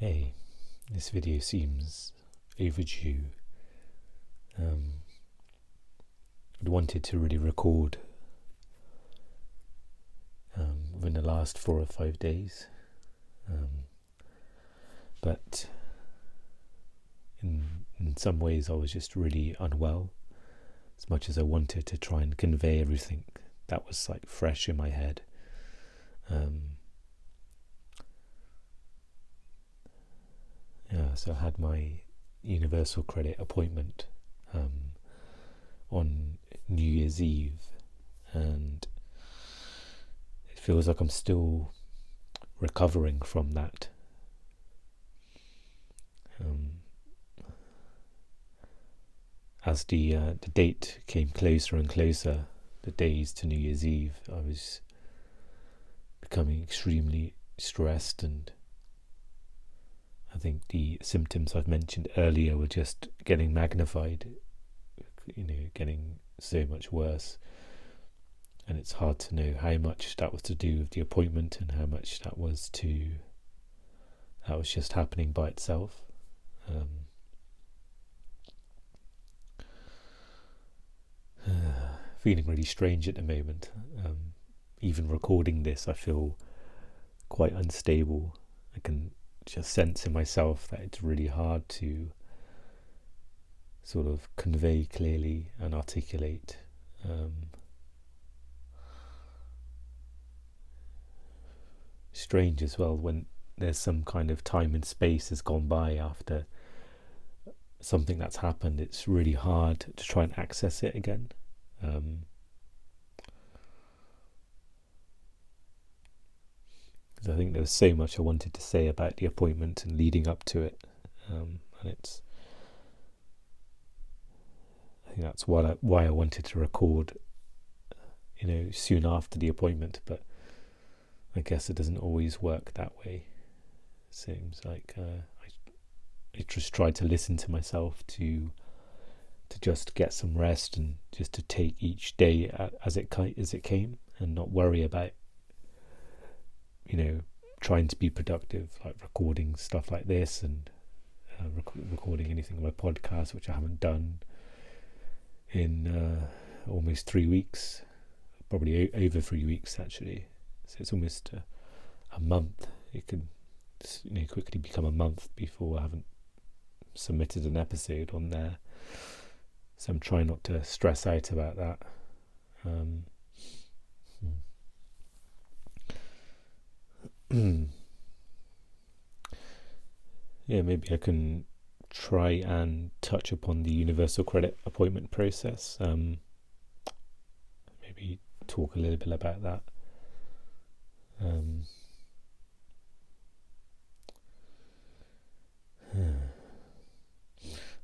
Hey, this video seems overdue. I'd wanted to really record within the last 4 or 5 days, but in some ways I was just really unwell, as much as I wanted to try and convey everything that was like fresh in my head. So I had my universal credit appointment on New Year's Eve, and it feels like I'm still recovering from that. As the date came closer and closer, the days to New Year's Eve, I was becoming extremely stressed, and I think the symptoms I've mentioned earlier were just getting magnified, getting so much worse. And it's hard to know how much that was to do with the appointment and how much that was just happening by itself. Feeling really strange at the moment. Even recording this, I feel quite unstable. I can just sense in myself that it's really hard to sort of convey clearly and articulate. Strange as well when there's some kind of time and space has gone by after something that's happened. It's really hard to try and access it again. I think there was so much I wanted to say about the appointment and leading up to it, and I think that's why I wanted to record, soon after the appointment. But I guess it doesn't always work that way. It seems like I just tried to listen to myself to just get some rest and just to take each day as it came, and not worry about trying to be productive, like recording stuff like this and recording anything on my podcast, which I haven't done in almost 3 weeks, probably over 3 weeks actually. So it's almost a month. It could quickly become a month before I haven't submitted an episode on there. So I'm trying not to stress out about that. Maybe I can try and touch upon the universal credit appointment process. Maybe talk a little bit about that.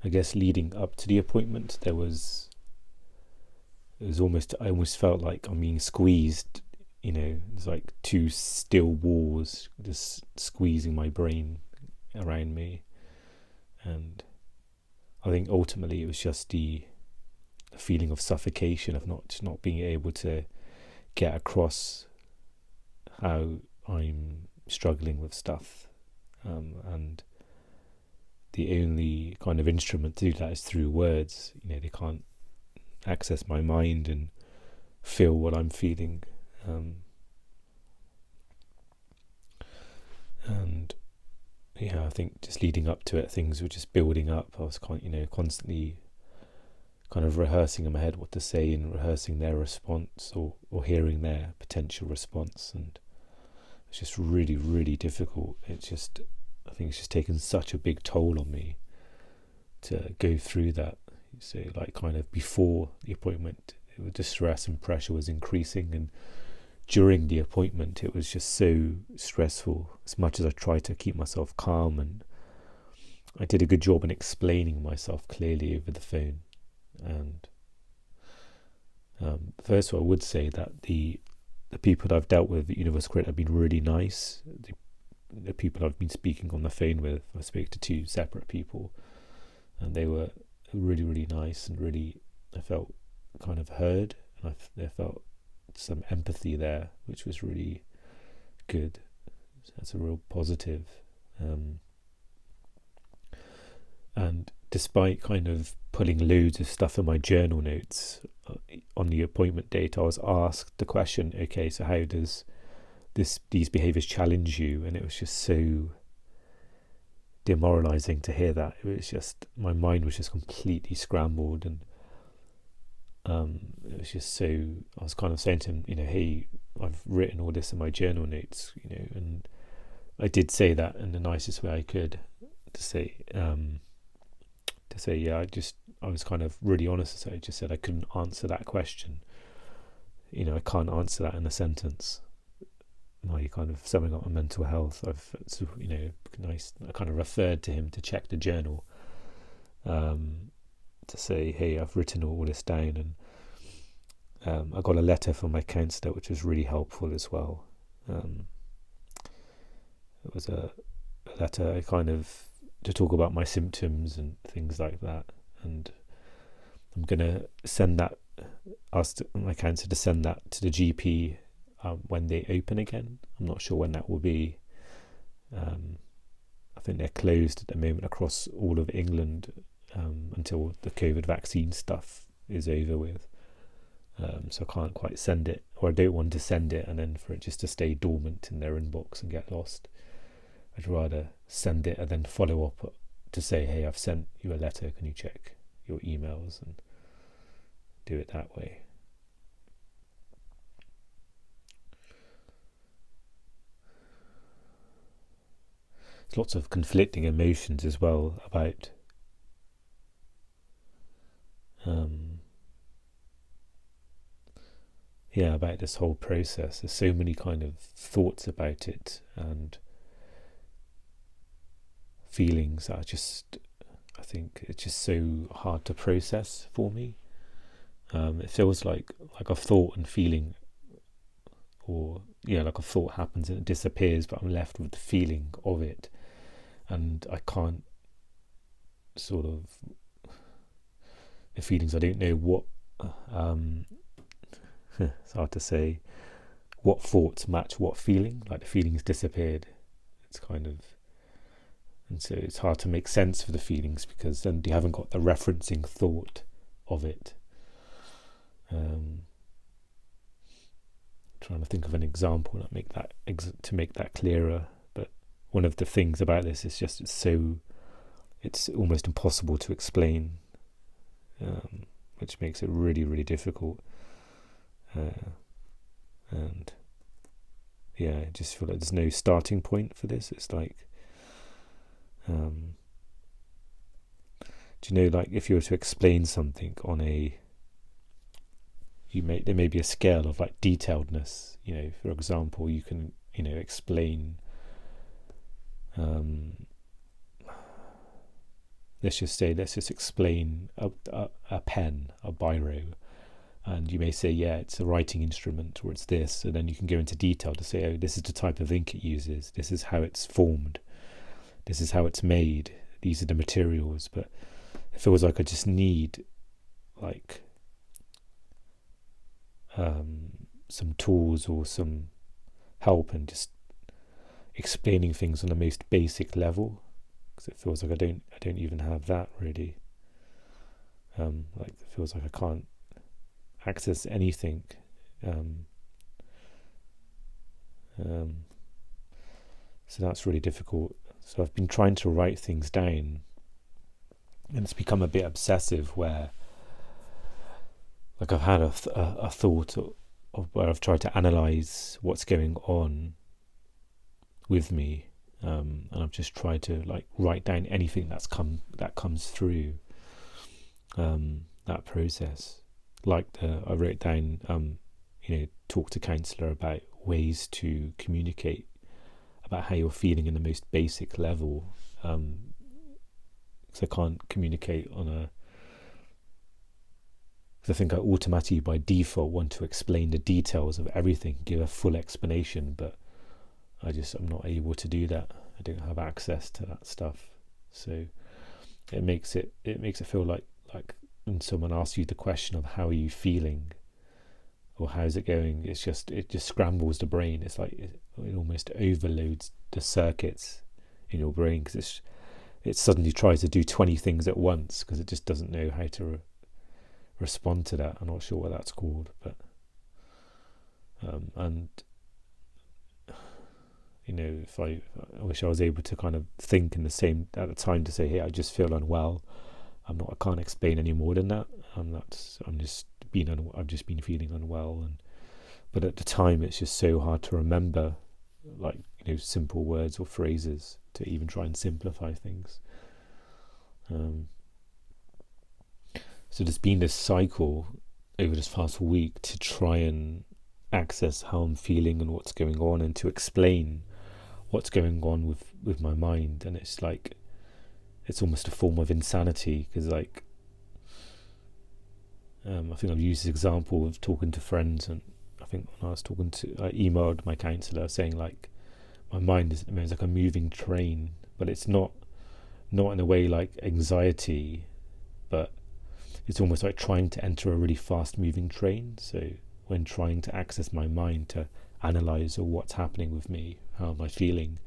I guess leading up to the appointment, I almost felt like I'm being squeezed. There's like two steel walls just squeezing my brain around me, and I think ultimately it was just the feeling of suffocation, of not being able to get across how I'm struggling with stuff, and the only kind of instrument to do that is through words. They can't access my mind and feel what I'm feeling. And I think just leading up to it, things were just building up. I was constantly kind of rehearsing in my head what to say and rehearsing their response or hearing their potential response, and it's just really, really difficult. I think it's just taken such a big toll on me to go through that. So like kind of before the appointment, the stress and pressure was increasing, and during the appointment it was just so stressful. As much as I tried to keep myself calm, and I did a good job in explaining myself clearly over the phone. And first of all, I would say that the people that I've dealt with at Universal Credit have been really nice. The people I've been speaking on the phone with, I spoke to 2 separate people, and they were really, really nice, and really, I felt kind of heard, and I felt some empathy there, which was really good. So that's a real positive. And despite kind of putting loads of stuff in my journal notes on the appointment date, I was asked the question, okay, so how does these behaviours challenge you? And it was just so demoralising to hear that. It was just, my mind was just completely scrambled, and it was just so, I was kind of saying to him, hey, I've written all this in my journal notes, and I did say that in the nicest way I could, to say, yeah, I was kind of really honest. So I just said I couldn't answer that question. I can't answer that in a sentence. My kind of summing up my mental health. I kind of referred to him to check the journal, to say, hey, I've written all this down, and I got a letter from my counsellor, which was really helpful as well. It was a letter kind of to talk about my symptoms and things like that, and I'm gonna ask my counsellor to send that to the GP when they open again. I'm not sure when that will be. I think they're closed at the moment across all of England until the COVID vaccine stuff is over with. So I can't quite send it, or I don't want to send it and then for it just to stay dormant in their inbox and get lost. I'd rather send it and then follow up to say, hey, I've sent you a letter, can you check your emails, and do it that way. There's lots of conflicting emotions as well about about this whole process. There's so many kind of thoughts about it and feelings that are just, I think it's just so hard to process for me. It feels like a thought and feeling, or like a thought happens and it disappears, but I'm left with the feeling of it, and I can't sort of, the feelings, I don't know what it's hard to say what thoughts match what feeling. Like the feelings disappeared. It's kind of, and so it's hard to make sense for the feelings because then you haven't got the referencing thought of it. Trying to think of an example to make that clearer. But one of the things about this is just it's almost impossible to explain, which makes it really, really difficult. And I just feel like there's no starting point for this. It's like, do you know, like if you were to explain something on there may be a scale of like detailedness. For example, you can explain. Let's just explain a pen, a biro. And you may say, yeah, it's a writing instrument, or it's this, and then you can go into detail to say, oh, this is the type of ink it uses, this is how it's formed, this is how it's made, these are the materials. But it feels like I just need like some tools or some help in just explaining things on the most basic level, because it feels like I don't even have that really. Like it feels like I can't access anything. So that's really difficult. So I've been trying to write things down, and it's become a bit obsessive where like I've had a thought of where I've tried to analyze what's going on with me, and I've just tried to like write down anything that comes through that process. Like I wrote down, talk to counsellor about ways to communicate about how you're feeling in the most basic level, because I can't communicate because I think I automatically by default want to explain the details of everything, give a full explanation, but I'm not able to do that. I don't have access to that stuff, so it makes it feel like when someone asks you the question of how are you feeling or how's it going, it just scrambles the brain. It's like it almost overloads the circuits in your brain, because it suddenly tries to do 20 things at once because it just doesn't know how to respond to that. I'm not sure what that's called, but and if I wish I was able to kind of think in the same at the time to say, hey, I just feel unwell. I can't explain any more than that. I've just been feeling unwell, but at the time it's just so hard to remember, like simple words or phrases to even try and simplify things. So there's been this cycle over this past week to try and access how I'm feeling and what's going on, and to explain what's going on with my mind. And it's like, it's almost a form of insanity, because I think I've used this example of talking to friends, and I think when I emailed my counsellor saying, like, my mind is like a moving train, but it's not in a way like anxiety, but it's almost like trying to enter a really fast moving train. So when trying to access my mind to analyze what's happening with me, how am I feeling,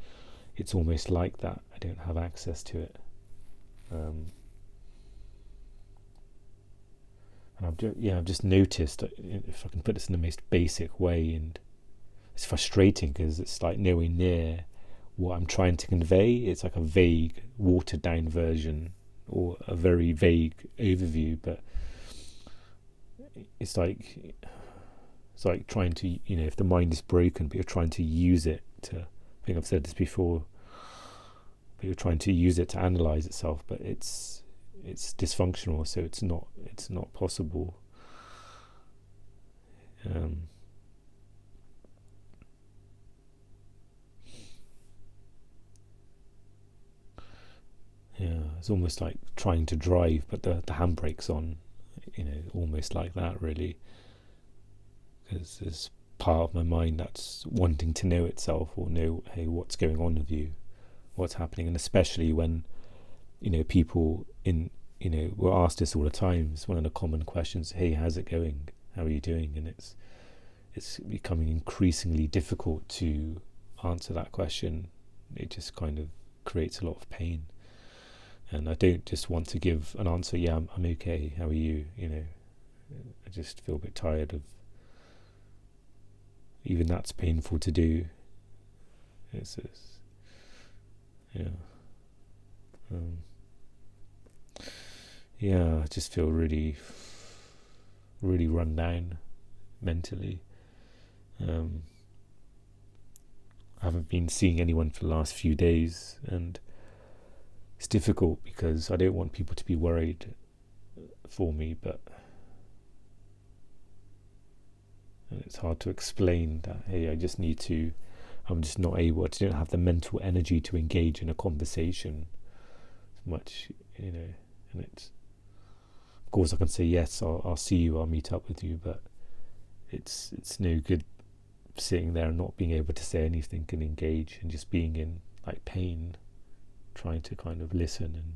it's almost like that. I don't have access to it. And I've just noticed, if I can put this in the most basic way, and it's frustrating because it's like nowhere near what I'm trying to convey. It's like a vague, watered down version, or a very vague overview, but it's like trying to, if the mind is broken, but you're trying to use it to, I think I've said this before, but you're trying to use it to analyze itself, but it's dysfunctional, so it's not possible. It's almost like trying to drive, but the handbrake's on, almost like that, really, because there's part of my mind that's wanting to know itself, or know, hey, what's going on with you, what's happening. And especially when people we're asked this all the time. It's one of the common questions, hey, how's it going, how are you doing? And it's becoming increasingly difficult to answer that question. It just kind of creates a lot of pain, and I don't just want to give an answer, yeah, I'm okay, how are you? I just feel a bit tired of even that's painful to do. It's just, I just feel really, really run down mentally. I haven't been seeing anyone for the last few days, and it's difficult because I don't want people to be worried for me, and it's hard to explain that, hey, I'm just not able, I don't have the mental energy to engage in a conversation as much, and it's, of course I can say, yes, I'll see you, I'll meet up with you, but it's no good sitting there and not being able to say anything and engage, and just being in like pain, trying to kind of listen, and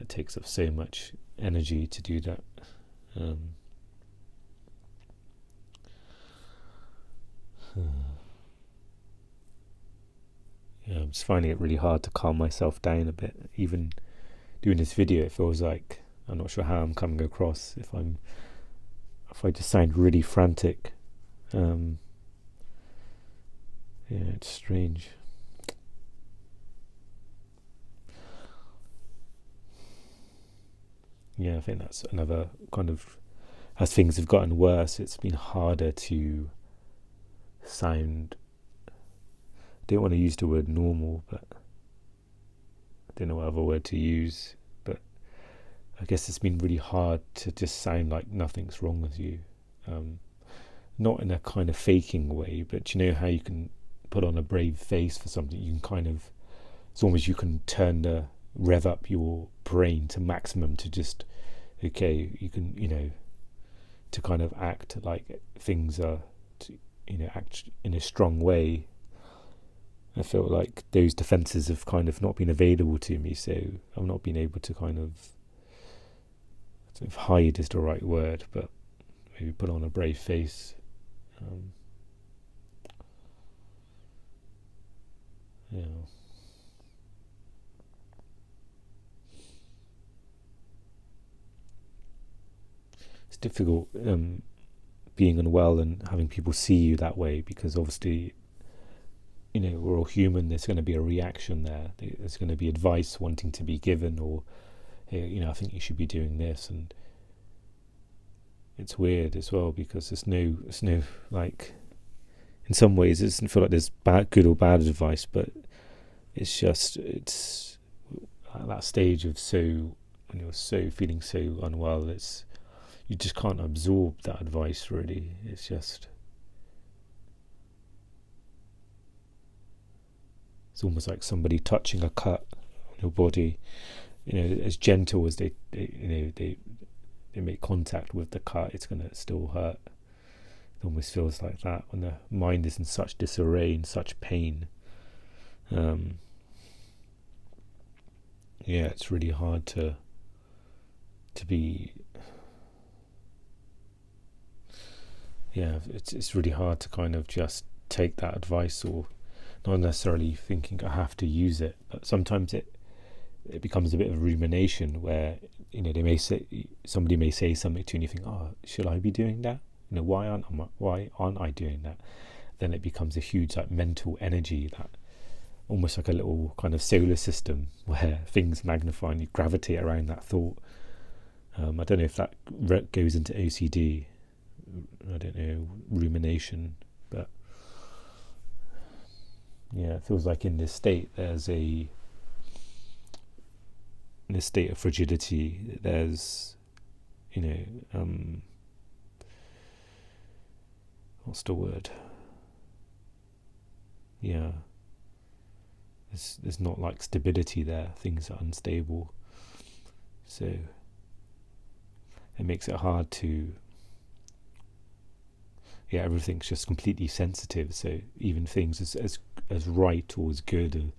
it takes up so much energy to do that. I'm just finding it really hard to calm myself down a bit. Even doing this video, it feels like, I'm not sure how I'm coming across, if I just sound really frantic. It's strange. I think that's another kind of, as things have gotten worse, it's been harder to sound, I don't want to use the word normal, but I don't know what other word to use, but I guess it's been really hard to just sound like nothing's wrong with you. Not in a kind of faking way, but how you can put on a brave face for something. You can kind of, it's almost, you can rev up your brain to maximum, to just, okay, you can, to kind of act like things are, act in a strong way. I feel like those defenses have kind of not been available to me, so I've not been able to kind of, if hide is the right word, but maybe put on a brave face. difficult being unwell and having people see you that way, because obviously, we're all human. There's going to be a reaction there. There's going to be advice wanting to be given, or, hey, I think you should be doing this. And it's weird as well, because there's no like, in some ways it doesn't feel like there's good or bad advice, but it's at that stage of when you're feeling so unwell, you just can't absorb that advice really. It's almost like somebody touching a cut on your body, as gentle as they make contact with the cut, it's going to still hurt. It almost feels like that when the mind is in such disarray, in such pain. It's really hard to be. It's really hard to kind of just take that advice, or not necessarily thinking I have to use it, but sometimes it becomes a bit of a rumination where somebody may say something to you and you think, oh, should I be doing that? Why aren't I doing that? Then it becomes a huge mental energy, that almost like a little kind of solar system where things magnify and you gravitate around that thought. I don't know if that goes into OCD. I don't know, rumination, but it feels like in this state in this state of frigidity, there's what's the word? There's not like stability there. Things are unstable, so it makes it hard to. Everything's just completely sensitive. So even things as right or as good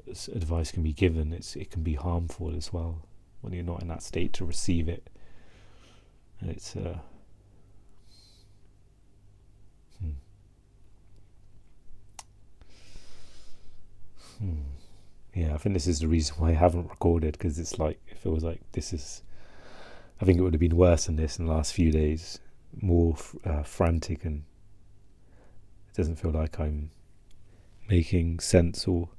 as advice can be given, it can be harmful as well when you're not in that state to receive it. And it's I think this is the reason why I haven't recorded, because it feels like this is. I think it would have been worse than this in the last few days. More frantic, and it doesn't feel like I'm making sense, or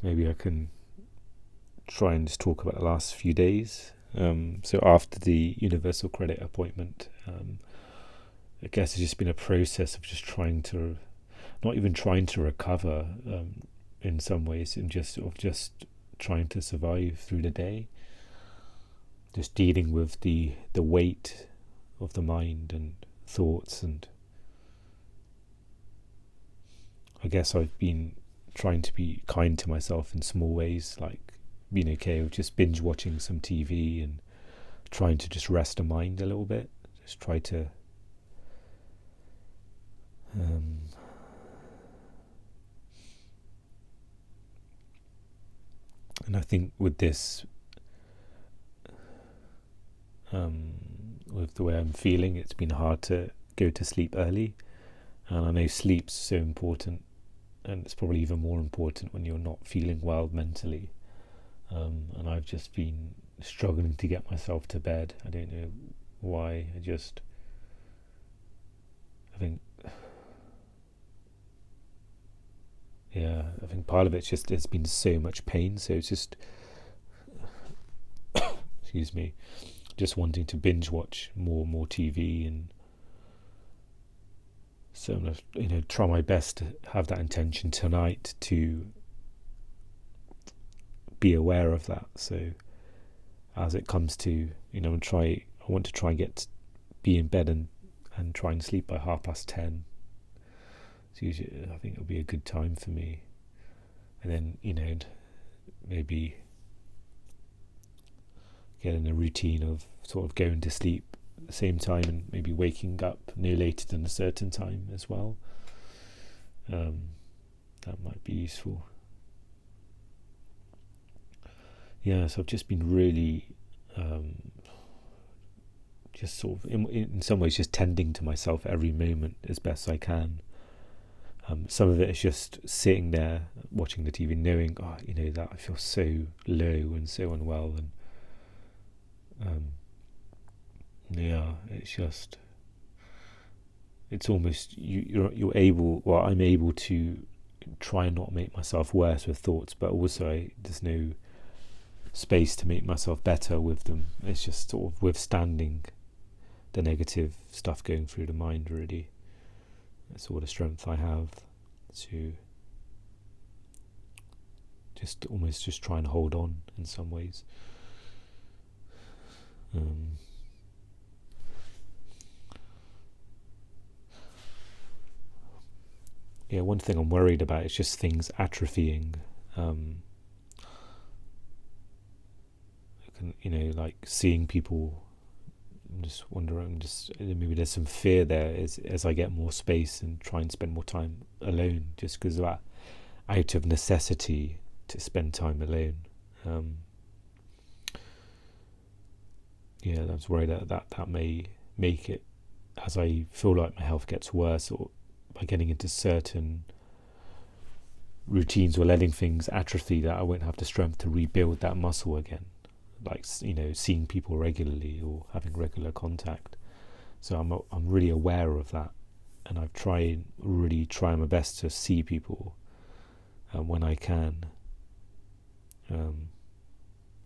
maybe I can try and just talk about the last few days. So after the universal credit appointment, I guess it's just been a process of just not even trying to recover, in some ways, and just trying to survive through the day, just dealing with the weight of the mind and thoughts. And I guess I've been trying to be kind to myself in small ways, like being okay with just binge watching some TV and trying to just rest the mind a little bit, just try to and I think with this, with the way I'm feeling, it's been hard to go to sleep early. And I know sleep's so important, and it's probably even more important when you're not feeling well mentally. And I've just been struggling to get myself to bed. I don't know why. I think part of it's just there's been so much pain, so it's just excuse me, just wanting to binge watch more TV. And so I'm gonna try my best to have that intention tonight, to be aware of that. So as it comes to, I want to try and be in bed and try and sleep by 10:30. So usually I think it'll be a good time for me. And then, maybe get in a routine of sort of going to sleep at the same time and maybe waking up no later than a certain time as well. That might be useful. So I've just been really just sort of in some ways just tending to myself every moment as best I can. Some of it is just sitting there watching the TV, knowing, that I feel so low and so unwell, and it's almost you're able. Well, I'm able to try and not make myself worse with thoughts, but also there's no space to make myself better with them. It's just sort of withstanding the negative stuff going through the mind, really. That's all the strength I have to just almost just try and hold on in some ways. One thing I'm worried about is just things atrophying. Like seeing people. I'm just wondering, maybe there's some fear there as I get more space and try and spend more time alone, just because of that, out of necessity to spend time alone. I was worried that may make it, as I feel like my health gets worse, or by getting into certain routines or letting things atrophy, that I won't have the strength to rebuild that muscle again. Like, seeing people regularly or having regular contact. So I'm really aware of that, and I've really tried my best to see people when I can.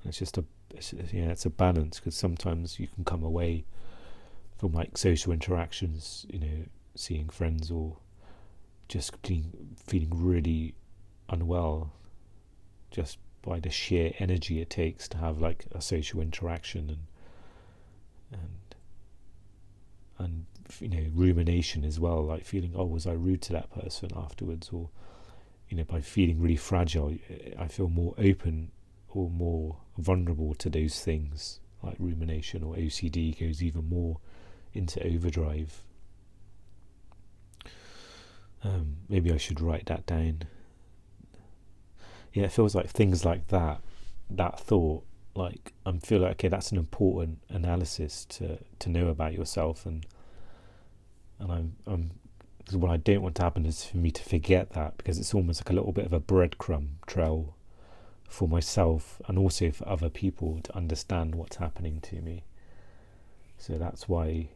It's a balance, because sometimes you can come away from like social interactions, seeing friends, or just feeling really unwell, just by the sheer energy it takes to have like a social interaction, and rumination as well, like feeling, was I rude to that person afterwards, or by feeling really fragile, I feel more open or more vulnerable to those things. Like rumination or OCD goes even more into overdrive. Maybe I should write that down. It feels like things like that thought, like I'm feeling like, okay, that's an important analysis to know about yourself, and I'm because what I don't want to happen is for me to forget that, because it's almost like a little bit of a breadcrumb trail for myself and also for other people to understand what's happening to me. So that's why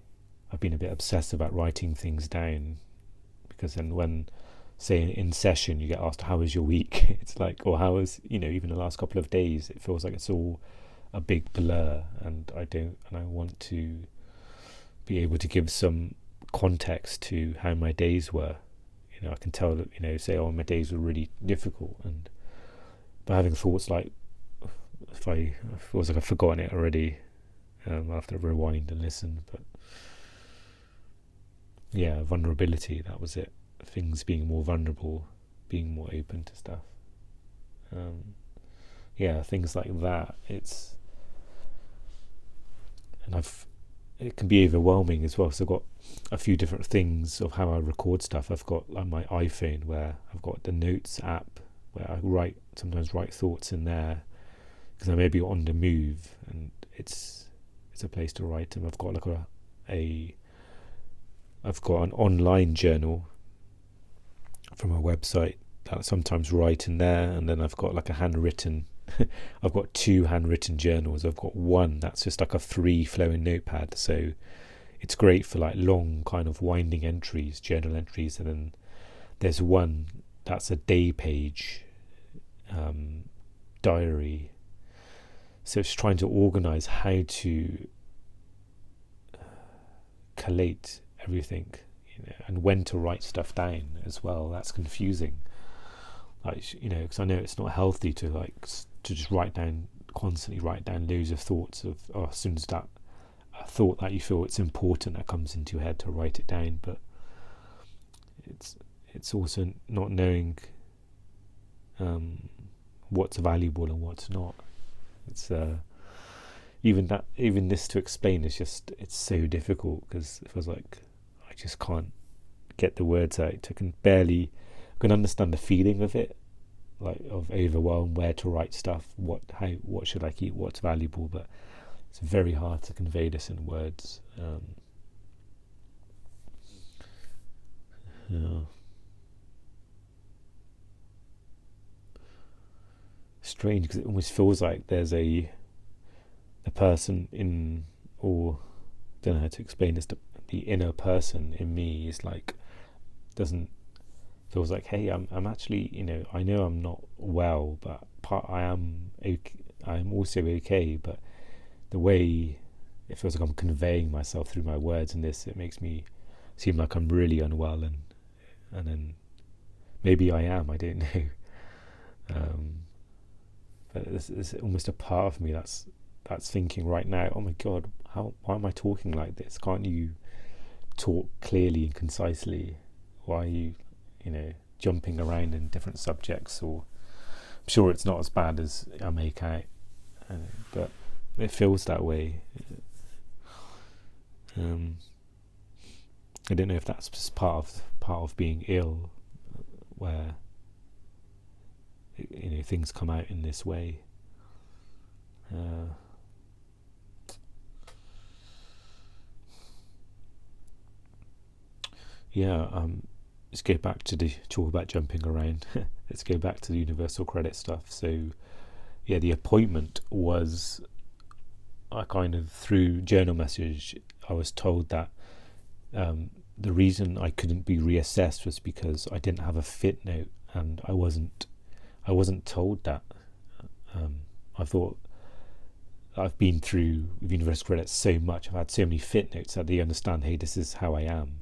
I've been a bit obsessed about writing things down, because then when, say, in session you get asked, how was your week? It's like, or how was, even the last couple of days, it feels like it's all a big blur, and I want to be able to give some context to how my days were. I can tell that, say, my days were really difficult, and by having thoughts like, if I feels like I've forgotten it already, I'll have to rewind and listen. But vulnerability, that was it. Things being more vulnerable, being more open to stuff. Things like that. It can be overwhelming as well. So I've got a few different things of how I record stuff. I've got like my iPhone, where I've got the notes app, where I sometimes write thoughts in there, because I may be on the move, and it's a place to write them. I've got like I've got an online journal from a website that I sometimes write in there, and then I've got like a handwritten I've got 2 handwritten journals. I've got one that's just like a free flowing notepad, so it's great for like long kind of winding entries, journal entries, and then there's one that's a day page diary. So it's trying to organize how to collate everything, and when to write stuff down as well. That's confusing, like, because I know it's not healthy to just constantly write down loads of thoughts of, as soon as that a thought that you feel it's important that comes into your head, to write it down. But it's also not knowing what's valuable and what's not. It's even this to explain is just, it's so difficult, because it feels like I just can't get the words out. I can understand the feeling of it, like of overwhelm, where to write stuff, what should I keep, what's valuable, but it's very hard to convey this in words. strange because it almost feels like there's a person in, or don't know how to explain this, the inner person in me is like, doesn't, feels like, hey, I'm actually, I know I'm not well, but I am okay, I'm also okay. But the way it feels like I'm conveying myself through my words in this, it makes me seem like I'm really unwell, and then maybe I am, I don't know. But there's almost a part of me that's thinking right now, oh my god, why am I talking like this? Can't you talk clearly and concisely? Why are you jumping around in different subjects? Or I'm sure it's not as bad as I make out, but it feels that way. I don't know if that's just part of being ill, where things come out in this way. Let's go back to the talk about jumping around. Let's go back to the universal credit stuff. So the appointment was, I kind of, through journal message, I was told that the reason I couldn't be reassessed was because I didn't have a fit note, and I wasn't told that. I thought, I've been through universal credit so much, I've had so many fit notes that they understand, hey, this is how I am.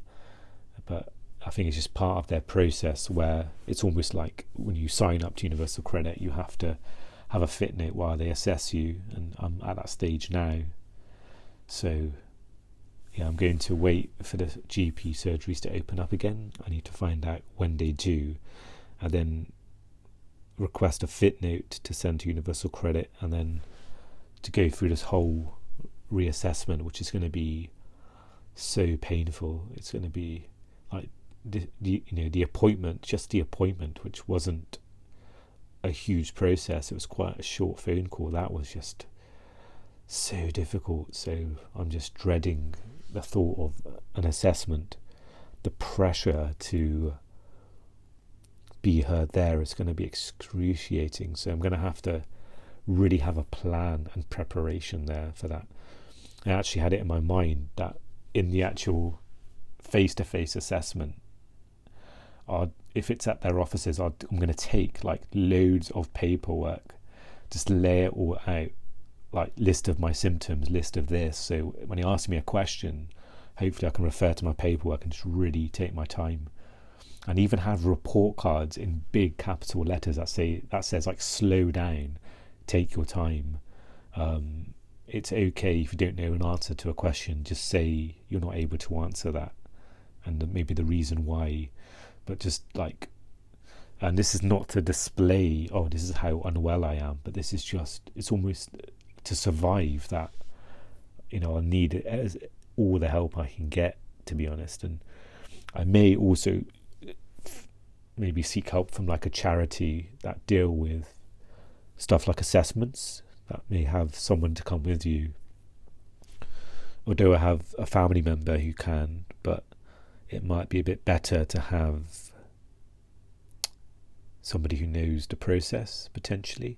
But I think it's just part of their process, where it's almost like when you sign up to universal credit, you have to have a fit note while they assess you, and I'm at that stage now. So I'm going to wait for the GP surgeries to open up again. I need to find out when they do, and then request a fit note to send to universal credit, and then to go through this whole reassessment, which is going to be so painful. It's going to be like the appointment, just the appointment, which wasn't a huge process. It was quite a short phone call. That was just so difficult. So I'm just dreading the thought of an assessment. The pressure to be heard there is going to be excruciating. So I'm going to have to really have a plan and preparation there for that. I actually had it in my mind that in the actual face-to-face assessment, if it's at their offices, I'm going to take like loads of paperwork, just lay it all out, like list of my symptoms, list of this. So when he asks me a question, hopefully I can refer to my paperwork and just really take my time. And even have report cards in big capital letters that says like, slow down, take your time. It's okay if you don't know an answer to a question, just say you're not able to answer that, and maybe the reason why. But just like, and this is not to display, oh, this is how unwell I am, but this is just, it's almost to survive that, I need all the help I can get, to be honest. And I may also maybe seek help from like a charity that deal with stuff like assessments, that may have someone to come with you. Although I have a family member who can, but it might be a bit better to have somebody who knows the process, potentially.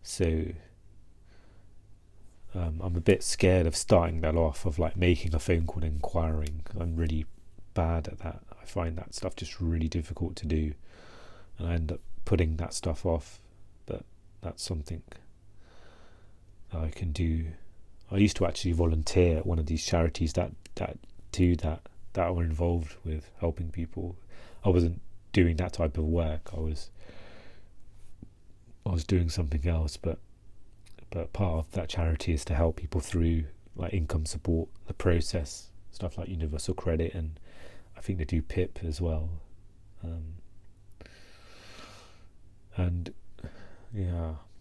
So I'm a bit scared of starting that off, of like making a phone call and inquiring. I'm really bad at that. I find that stuff just really difficult to do, and I end up putting that stuff off. But that's something that I can do. I used to actually volunteer at one of these charities that do that were involved with helping people. I wasn't doing that type of work. I was doing something else, but part of that charity is to help people through like income support, the process, stuff like universal credit, and I think they do PIP as well. And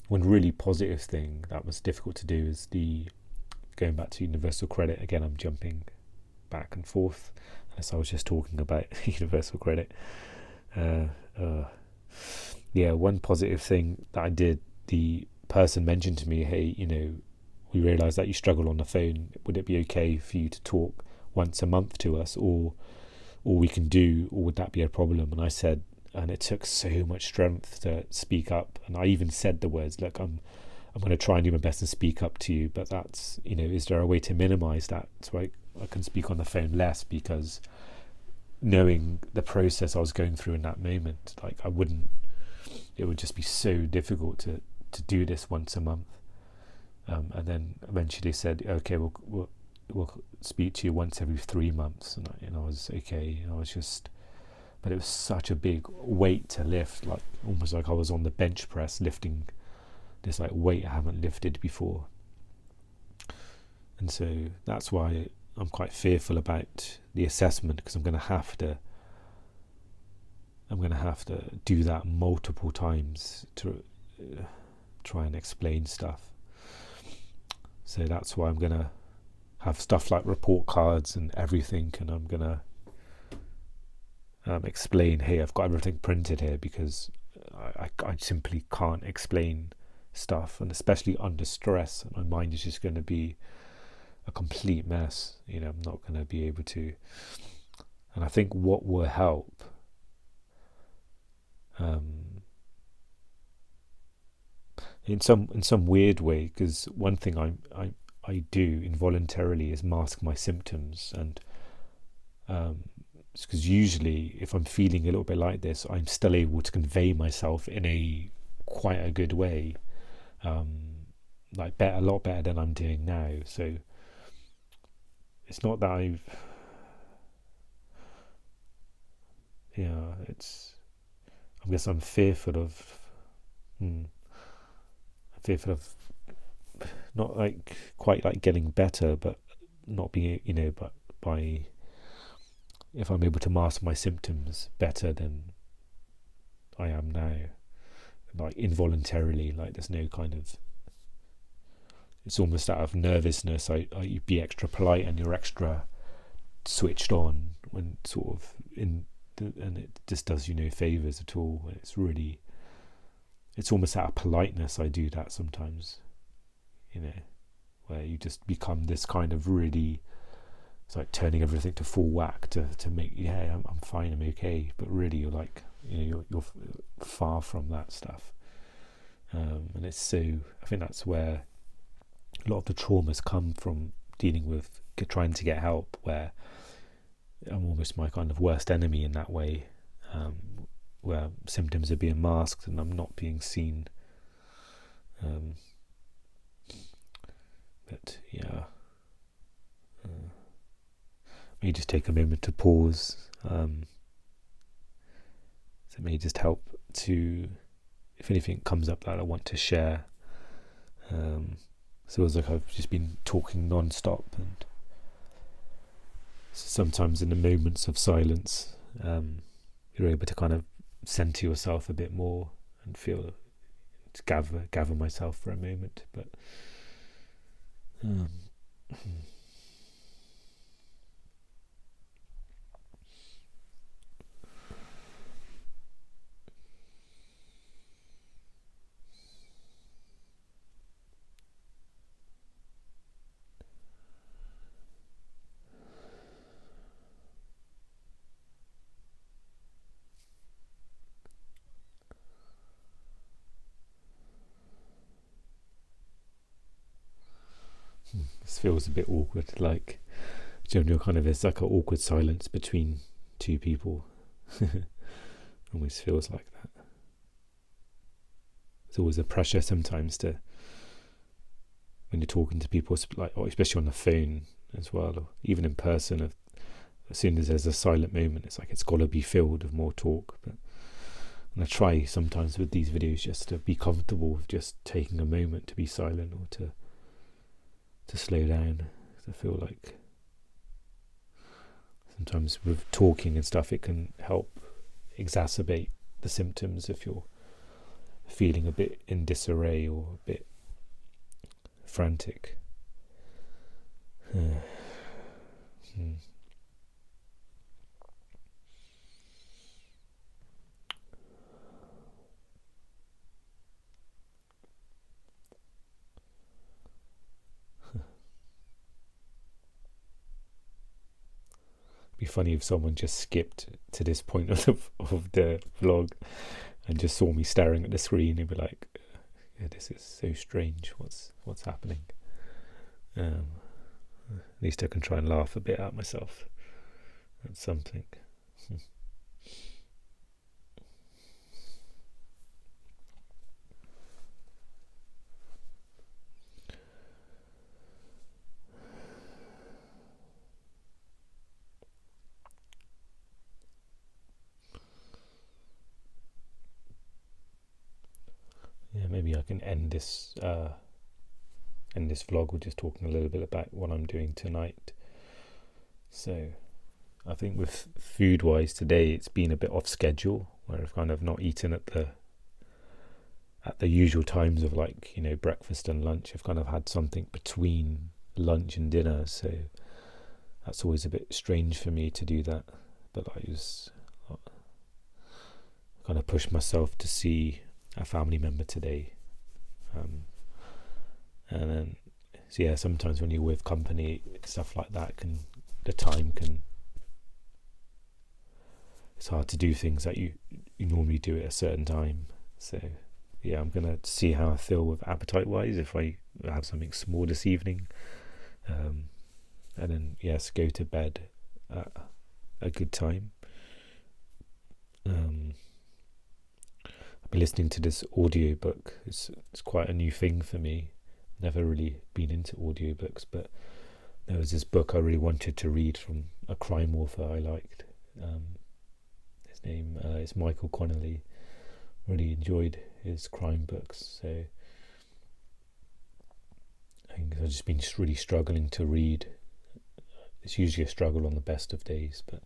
one really positive thing that was difficult to do is going back to universal credit again. I'm jumping back and forth as I was just talking about universal credit. One positive thing that I did, the person mentioned to me, hey, we realise that you struggle on the phone. Would it be okay for you to talk once a month to us, or we can do, or would that be a problem? And I said, and it took so much strength to speak up. And I even said the words, look, I'm going to try and do my best and speak up to you, but that's, is there a way to minimize that so I can speak on the phone less? Because knowing the process I was going through in that moment, like it would just be so difficult to do this once a month. And then eventually they said, okay, we'll speak to you once every 3 months. And I was okay. But it was such a big weight to lift, like almost like I was on the bench press lifting this like weight I haven't lifted before. And so that's why I'm quite fearful about the assessment, because I'm going to have to do that multiple times to try and explain stuff. So that's why I'm going to have stuff like report cards and everything, and I'm going to explain, hey, I've got everything printed here, because I simply can't explain stuff, and especially under stress, my mind is just going to be a complete mess. I'm not going to be able to. And I think what will help in some weird way, because one thing I do involuntarily is mask my symptoms, and because usually if I'm feeling a little bit like this, I'm still able to convey myself in a quite a good way, like a lot better than I'm doing now. So it's not that I guess I'm fearful of not like quite like getting better, but not being, but by, if I'm able to master my symptoms better than I am now, like involuntarily, like there's no kind of, it's almost out of nervousness. You be extra polite and you're extra switched on when sort of and it just does you no favors at all. It's almost out of politeness I do that sometimes, where you just become this kind of really, it's like turning everything to full whack to make, I'm fine, I'm okay, but really you're like, you're far from that stuff. And it's so, I think that's where a lot of the traumas come from, dealing with trying to get help, where I'm almost my kind of worst enemy in that way, where symptoms are being masked and I'm not being seen. But yeah, may just take a moment to pause. So it may just help to, if anything comes up that I want to share. So it was like I've just been talking non-stop, and sometimes in the moments of silence, you're able to kind of center yourself a bit more and feel to gather myself for a moment. But this feels a bit awkward, like generally kind of, it's like an awkward silence between two people. Always feels like that. There's always a pressure sometimes to, when you're talking to people, like, or especially on the phone as well, or even in person, as soon as there's a silent moment, it's like it's got to be filled with more talk. But and I try sometimes with these videos just to be comfortable with just taking a moment to be silent, or to slow down. I feel like sometimes with talking and stuff, it can help exacerbate the symptoms if you're feeling a bit in disarray or a bit frantic. be funny if someone just skipped to this point of the vlog and just saw me staring at the screen and be like, yeah, this is so strange, what's happening. At least I can try and laugh a bit at myself. That's something. Yeah, maybe I can end this vlog with just talking a little bit about what I'm doing tonight. So I think with food wise today, it's been a bit off schedule, where I've kind of not eaten at the usual times of, like, you know, breakfast and lunch. I've kind of had something between lunch and dinner, so that's always a bit strange for me to do that. But I was kind of pushed myself to see a family member today, and then so yeah, sometimes when you're with company, stuff like that it's hard to do things that you normally do at a certain time. So yeah, I'm gonna see how I feel with appetite wise, if I have something small this evening, and then yes, go to bed at a good time. I've been listening to this audiobook. It's quite a new thing for me. Never really been into audiobooks, but there was this book I really wanted to read from a crime author I liked. His name is Michael Connelly. Really enjoyed his crime books, so I think I've just been really struggling to read. It's usually a struggle on the best of days, but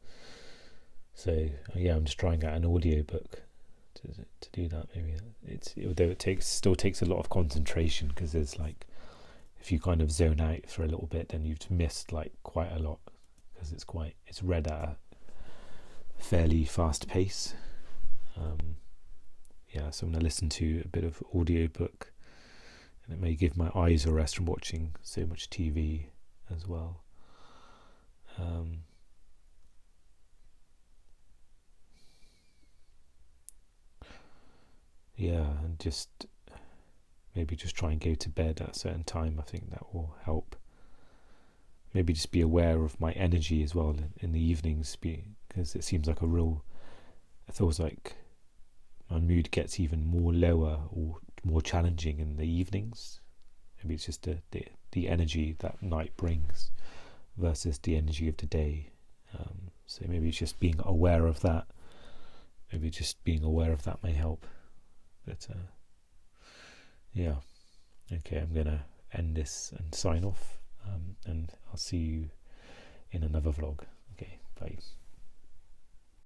so yeah, I'm just trying out an audiobook to do that. Maybe although it still takes a lot of concentration, because there's like, if you kind of zone out for a little bit, then you've missed like quite a lot, because it's read at a fairly fast pace. Yeah, so I'm going to listen to a bit of audiobook, and it may give my eyes a rest from watching so much TV as well. Yeah, and maybe just try and go to bed at a certain time. I think that will help. Maybe just be aware of my energy as well in the evenings, because it seems like it feels like my mood gets even more lower or more challenging in the evenings. Maybe it's just the energy that night brings versus the energy of the day. So maybe it's just being aware of that. Maybe just being aware of that may help. But yeah, okay, I'm gonna end this and sign off, and I'll see you in another vlog. Okay, bye.